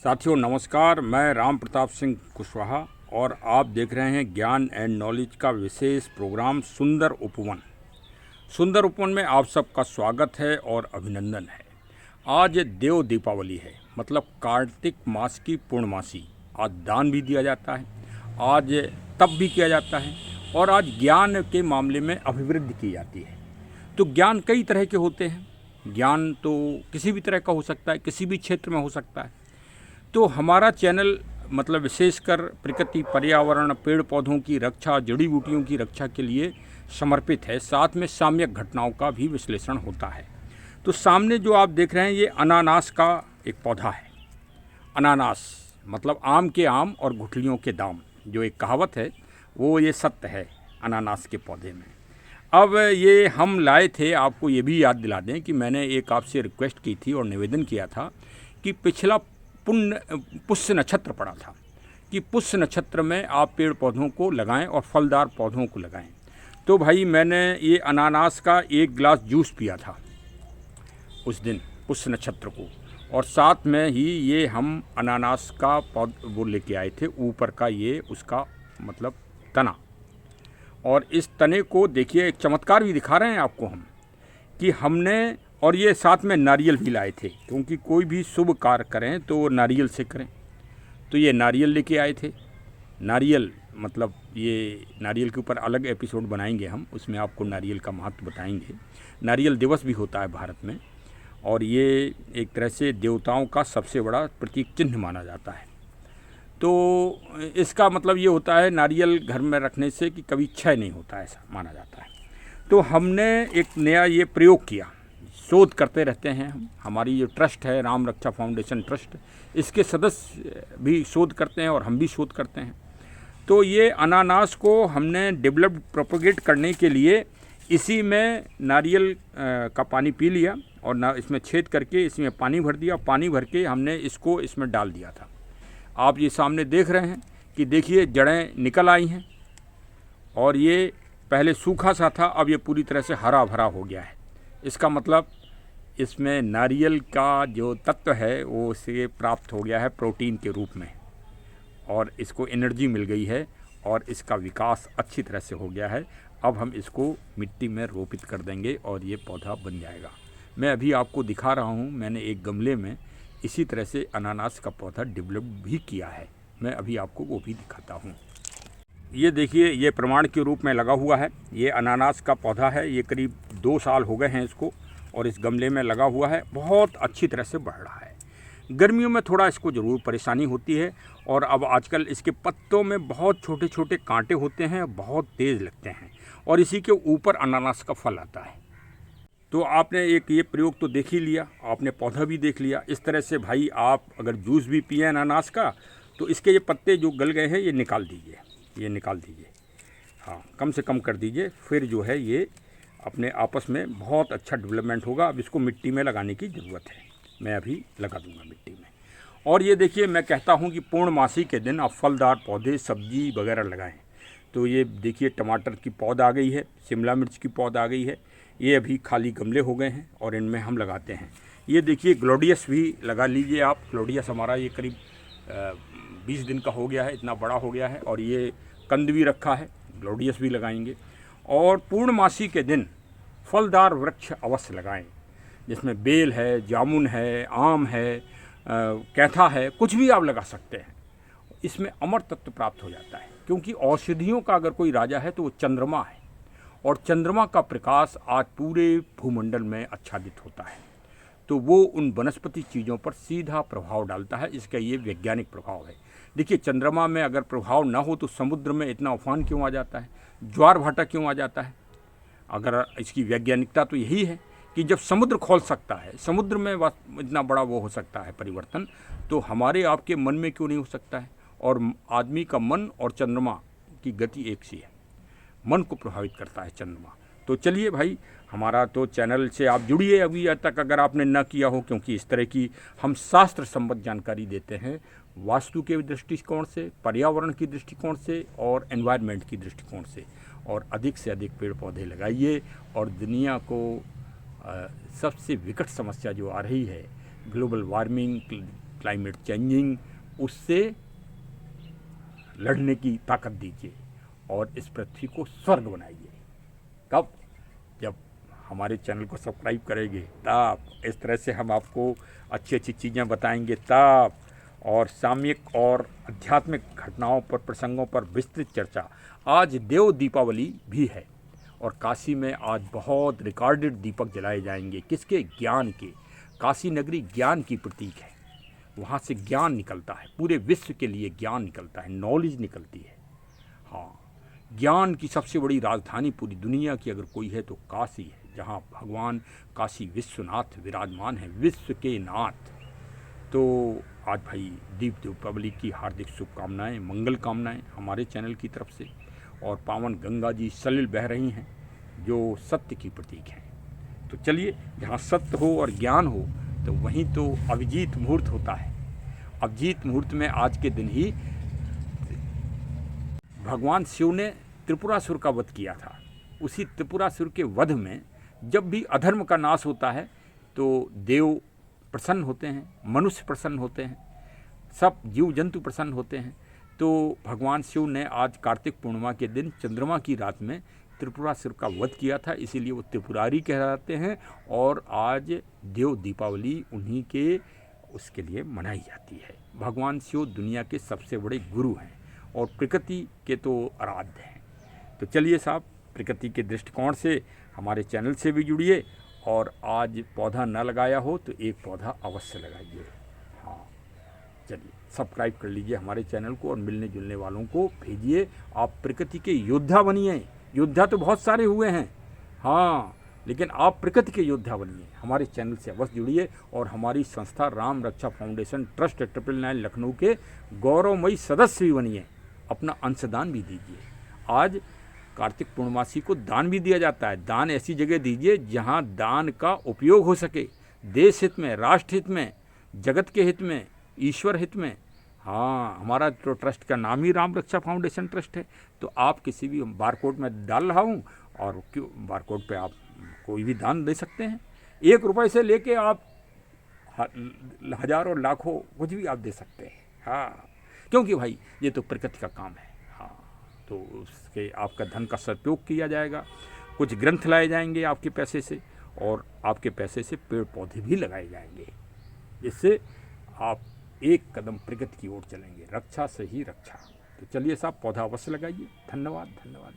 साथियों नमस्कार, मैं राम प्रताप सिंह कुशवाहा और आप देख रहे हैं ज्ञान एंड नॉलेज का विशेष प्रोग्राम सुंदर उपवन। सुंदर उपवन में आप सबका स्वागत है और अभिनंदन है। आज देव दीपावली है, मतलब कार्तिक मास की पूर्णमासी। आज दान भी दिया जाता है, आज तप भी किया जाता है और आज ज्ञान के मामले में अभिवृद्धि की जाती है। तो ज्ञान कई तरह के होते हैं। ज्ञान तो किसी भी तरह का हो सकता है, किसी भी क्षेत्र में हो सकता है। तो हमारा चैनल मतलब विशेषकर प्रकृति, पर्यावरण, पेड़ पौधों की रक्षा, जड़ी बूटियों की रक्षा के लिए समर्पित है। साथ में साम्यक घटनाओं का भी विश्लेषण होता है। तो सामने जो आप देख रहे हैं ये अनानास का एक पौधा है। अनानास मतलब आम के आम और गुठलियों के दाम, जो एक कहावत है वो ये सत्य है अनानास के पौधे में। अब ये हम लाए थे, आपको ये भी याद दिला दें कि मैंने एक आपसे रिक्वेस्ट की थी और निवेदन किया था कि पिछला पुष्य नक्षत्र पड़ा था कि पुष्य नक्षत्र में आप पेड़ पौधों को लगाएं और फलदार पौधों को लगाएं। तो भाई मैंने ये अनानास का एक गिलास जूस पिया था उस दिन पुष्य नक्षत्र को, और साथ में ही ये हम अनानास का पौध वो लेके आए थे, ऊपर का ये उसका मतलब तना। और इस तने को देखिए, एक चमत्कार भी दिखा रहे हैं आपको हम कि हमने, और ये साथ में नारियल भी लाए थे, क्योंकि कोई भी शुभ कार्य करें तो नारियल से करें। तो ये नारियल लेके आए थे। नारियल मतलब ये नारियल के ऊपर अलग एपिसोड बनाएंगे हम, उसमें आपको नारियल का महत्व बताएंगे। नारियल दिवस भी होता है भारत में, और ये एक तरह से देवताओं का सबसे बड़ा प्रतीक चिन्ह माना जाता है। तो इसका मतलब ये होता है नारियल घर में रखने से कि कभी क्षय नहीं होता, ऐसा माना जाता है। तो हमने एक नया ये प्रयोग किया, शोध करते रहते हैं हम। हमारी जो ट्रस्ट है राम रक्षा फाउंडेशन ट्रस्ट, इसके सदस्य भी शोध करते हैं और हम भी शोध करते हैं। तो ये अनानास को हमने डेवलप प्रोपोगेट करने के लिए इसी में नारियल का पानी पी लिया और ना इसमें छेद करके इसमें पानी भर दिया। पानी भर के हमने इसको इसमें डाल दिया था। आप ये सामने देख रहे हैं कि देखिए जड़ें निकल आई हैं, और ये पहले सूखा सा था, अब ये पूरी तरह से हरा भरा हो गया है। इसका मतलब इसमें नारियल का जो तत्व है वो उसे प्राप्त हो गया है प्रोटीन के रूप में, और इसको एनर्जी मिल गई है और इसका विकास अच्छी तरह से हो गया है। अब हम इसको मिट्टी में रोपित कर देंगे और ये पौधा बन जाएगा। मैं अभी आपको दिखा रहा हूँ, मैंने एक गमले में इसी तरह से अनानास का पौधा डेवलप भी किया है। मैं अभी आपको वो भी दिखाता हूँ। ये देखिए, ये प्रमाण के रूप में लगा हुआ है। ये अनानास का पौधा है, ये करीब 2 साल हो गए हैं इसको, और इस गमले में लगा हुआ है, बहुत अच्छी तरह से बढ़ रहा है। गर्मियों में थोड़ा इसको ज़रूर परेशानी होती है, और अब आजकल इसके पत्तों में बहुत छोटे छोटे कांटे होते हैं, बहुत तेज़ लगते हैं, और इसी के ऊपर अनानास का फल आता है। तो आपने एक ये प्रयोग तो देख ही लिया, आपने पौधा भी देख लिया। इस तरह से भाई आप अगर जूस भी पिए अनानास का, तो इसके ये पत्ते जो गल गए हैं ये निकाल दीजिए, ये निकाल दीजिए, हाँ कम से कम कर दीजिए। फिर जो है ये अपने आपस में बहुत अच्छा डेवलपमेंट होगा। अब इसको मिट्टी में लगाने की ज़रूरत है, मैं अभी लगा दूंगा मिट्टी में। और ये देखिए, मैं कहता हूँ कि पूर्णमासी के दिन आप फलदार पौधे, सब्जी वगैरह लगाएं। तो ये देखिए, टमाटर की पौध आ गई है, शिमला मिर्च की पौध आ गई है, ये अभी खाली गमले हो गए हैं और इनमें हम लगाते हैं। ये देखिए, ग्लोडियस भी लगा लीजिए आप। ग्लोडियस हमारा ये करीब 20 दिन का हो गया है, इतना बड़ा हो गया है, और ये कंद भी रखा है, ग्लोडियस भी लगाएंगे। और पूर्णमासी के दिन फलदार वृक्ष अवश्य लगाएं, जिसमें बेल है, जामुन है, आम है, कैथा है, कुछ भी आप लगा सकते हैं। इसमें अमर तत्व प्राप्त हो जाता है, क्योंकि औषधियों का अगर कोई राजा है तो वो चंद्रमा है, और चंद्रमा का प्रकाश आज पूरे भूमंडल में आच्छादित होता है, तो वो उन वनस्पति चीज़ों पर सीधा प्रभाव डालता है। इसका ये वैज्ञानिक प्रभाव है। देखिए, चंद्रमा में अगर प्रभाव ना हो तो समुद्र में इतना उफान क्यों आ जाता है, ज्वार भाटा क्यों आ जाता है? अगर इसकी वैज्ञानिकता तो यही है कि जब समुद्र खोल सकता है, समुद्र में इतना बड़ा वो हो सकता है परिवर्तन, तो हमारे आपके मन में क्यों नहीं हो सकता है? और आदमी का मन और चंद्रमा की गति एक सी है, मन को प्रभावित करता है चंद्रमा। तो चलिए भाई, हमारा तो चैनल से आप जुड़िए अभी तक अगर आपने न किया हो, क्योंकि इस तरह की हम शास्त्र संबद्ध जानकारी देते हैं, वास्तु के दृष्टिकोण से, पर्यावरण की दृष्टिकोण से और एनवायरनमेंट की दृष्टिकोण से। और अधिक से अधिक पेड़ पौधे लगाइए, और दुनिया को सबसे विकट समस्या जो आ रही है, ग्लोबल वार्मिंग, क्लाइमेट चेंजिंग, उससे लड़ने की ताकत दीजिए और इस पृथ्वी को स्वर्ग बनाइए। कब? जब हमारे चैनल को सब्सक्राइब करेंगे तब। इस तरह से हम आपको अच्छी अच्छी चीज़ें बताएंगे तब। और सामयिक और आध्यात्मिक घटनाओं पर, प्रसंगों पर विस्तृत चर्चा। आज देव दीपावली भी है और काशी में आज बहुत रिकॉर्डेड दीपक जलाए जाएंगे। किसके? ज्ञान के। काशी नगरी ज्ञान की प्रतीक है, वहाँ से ज्ञान निकलता है, पूरे विश्व के लिए ज्ञान निकलता है, नॉलेज निकलती है। हाँ, ज्ञान की सबसे बड़ी राजधानी पूरी दुनिया की अगर कोई है तो काशी है, जहाँ भगवान काशी विश्वनाथ विराजमान है, विश्व के नाथ। तो आज भाई दीप दीपावली की हार्दिक शुभकामनाएं, मंगल कामनाएं हमारे चैनल की तरफ से। और पावन गंगा जी सलिल बह रही हैं जो सत्य की प्रतीक हैं। तो चलिए, जहाँ सत्य हो और ज्ञान हो तो वहीं तो अभिजीत मुहूर्त होता है। अभिजीत मुहूर्त में आज के दिन ही भगवान शिव ने त्रिपुरासुर का वध किया था। उसी त्रिपुरासुर के वध में जब भी अधर्म का नाश होता है तो देव प्रसन्न होते हैं, मनुष्य प्रसन्न होते हैं, सब जीव जंतु प्रसन्न होते हैं। तो भगवान शिव ने आज कार्तिक पूर्णिमा के दिन चंद्रमा की रात में त्रिपुरासुर का वध किया था, इसीलिए वो त्रिपुरारी कहलाते हैं। और आज देव दीपावली उन्हीं के उसके लिए मनाई जाती है। भगवान शिव दुनिया के सबसे बड़े गुरु हैं और प्रकृति के तो आराध्य हैं। तो चलिए साहब, प्रकृति के दृष्टिकोण से हमारे चैनल से भी जुड़िए और आज पौधा न लगाया हो तो एक पौधा अवश्य लगाइए। हाँ, चलिए सब्सक्राइब कर लीजिए हमारे चैनल को और मिलने जुलने वालों को भेजिए। आप प्रकृति के योद्धा बनिए। योद्धा तो बहुत सारे हुए हैं, हाँ, लेकिन आप प्रकृति के योद्धा बनिए। हमारे चैनल से अवश्य जुड़िए और हमारी संस्था राम रक्षा फाउंडेशन ट्रस्ट 999 लखनऊ के गौरवमयी सदस्य भी बनिए। अपना अंशदान भी दीजिए। आज कार्तिक पूर्णमासी को दान भी दिया जाता है। दान ऐसी जगह दीजिए जहां दान का उपयोग हो सके, देश हित में, राष्ट्र हित में, जगत के हित में, ईश्वर हित में। हाँ, हमारा तो ट्रस्ट का नाम ही राम रक्षा फाउंडेशन ट्रस्ट है। तो आप किसी भी बारकोड में डाल रहा हूँ और क्यों बारकोड पे आप कोई भी दान दे सकते हैं। 1 रुपये से लेके आप हजारों लाखों कुछ भी आप दे सकते हैं। हाँ, क्योंकि भाई ये तो प्रकृति का काम है। हाँ, तो उसके आपका धन का सदुपयोग किया जाएगा। कुछ ग्रंथ लाए जाएंगे आपके पैसे से और आपके पैसे से पेड़ पौधे भी लगाए जाएंगे, जिससे आप एक कदम प्रगति की ओर चलेंगे। रक्षा से ही रक्षा। तो चलिए साहब, पौधा अवश्य लगाइए। धन्यवाद, धन्यवाद।